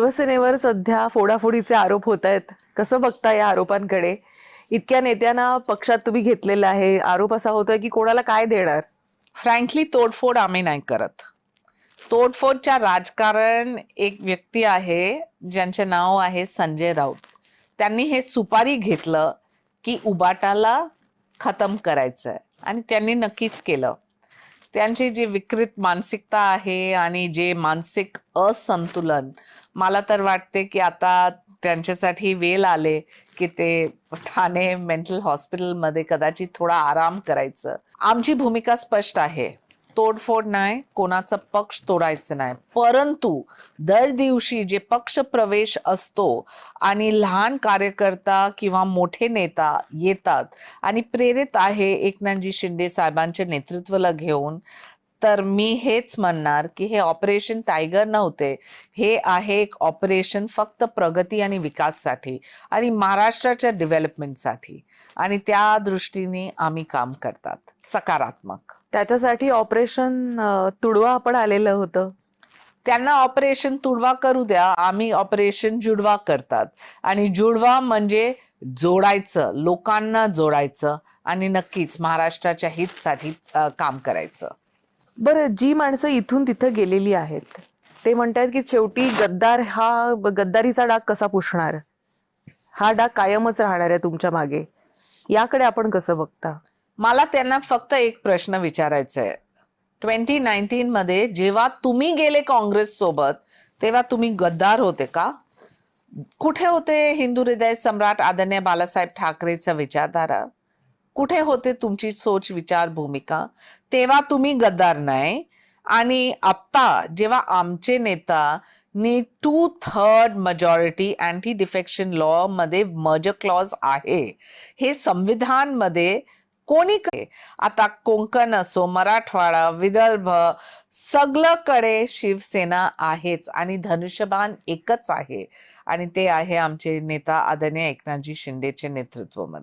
शिवसेनेवर सध्या फोडाफोडीचे आरोप होत आहेत. कसं बघता या आरोपांकडे? इतक्या नेत्यांना पक्षात तुम्ही घेतलेलं आहे, आरोप असा होतोय की कोणाला काय देणार? फ्रँकली तोडफोड आम्ही नाही करत. तोडफोडच्या राजकारण एक व्यक्ती आहे ज्यांचे नाव आहे संजय राऊत. त्यांनी हे सुपारी घेतलं की उबाटाला खतम करायचंय आणि त्यांनी नक्कीच केलं. त्यांची जी विकृत मानसिकता आहे आणि जे मानसिक असंतुलन, मला तर वाटते की आता त्यांच्यासाठी वेळ आले की ते ठाणे मेंटल हॉस्पिटलमध्ये कदाचित थोडा आराम करायचं. आमची भूमिका स्पष्ट आहे, तोडफोड नाही, कोणाचा पक्ष तोडायचं नाही. परंतु दर दिवशी जे पक्ष प्रवेश असतो आणि लहान कार्यकर्ता किंवा मोठे नेता येतात आणि प्रेरित आहे एकनाथजी शिंदे साहेबांचे नेतृत्वाला घेऊन, तर मी हेच म्हणणार की हे ऑपरेशन टायगर नव्हते, हे आहे एक ऑपरेशन फक्त प्रगती आणि विकाससाठी आणि महाराष्ट्राच्या डेव्हलपमेंटसाठी, आणि त्या दृष्टीने आम्ही काम करतात सकारात्मक. त्याच्यासाठी ऑपरेशन तुडवा आपण आलेलं होतं. त्यांना ऑपरेशन तुडवा करू द्या, आम्ही ऑपरेशन जुडवा करतात. आणि जुडवा म्हणजे जोडायचं, लोकांना जोडायचं आणि नक्कीच महाराष्ट्राच्या हितसाठी काम करायचं. बरं, जी माणसं इथून तिथं गेलेली आहेत ते म्हणतात की शेवटी गद्दार हा गद्दारीचा डाग कसा पुसणार? हा डाग कायमच राहणार आहे तुमच्या मागे. याकडे आपण कसं बघता? मला त्यांना फक्त एक प्रश्न विचारायचा आहे. 2019 मध्ये जेव्हा तुम्ही गेले काँग्रेस सोबत, तेव्हा तुम्ही गद्दार होते का? कुठे होते हिंदू हृदय सम्राट आदरणीय बाळासाहेब ठाकरेचा विचारधारा? कुठे होते तुमची सोच, विचार, भूमिका? तेव्हा तुम्ही गद्दार नाही. आणि आता जेव्हा आमचे नेता नी 2/3 मेजॉरिटी अँटी डिफेक्शन लॉ मध्ये मर्जर क्लॉज आहे, हे संविधान मध्ये कोणी आता कोकण असो, मराठवाडा, विदर्भ, सगळीकडे शिवसेना आहेच आणि धनुष्यबाण एकच आहे, आणि ते आहे आमचे नेता आदरणीय एकनाथजी शिंदेचे नेतृत्वामध्ये.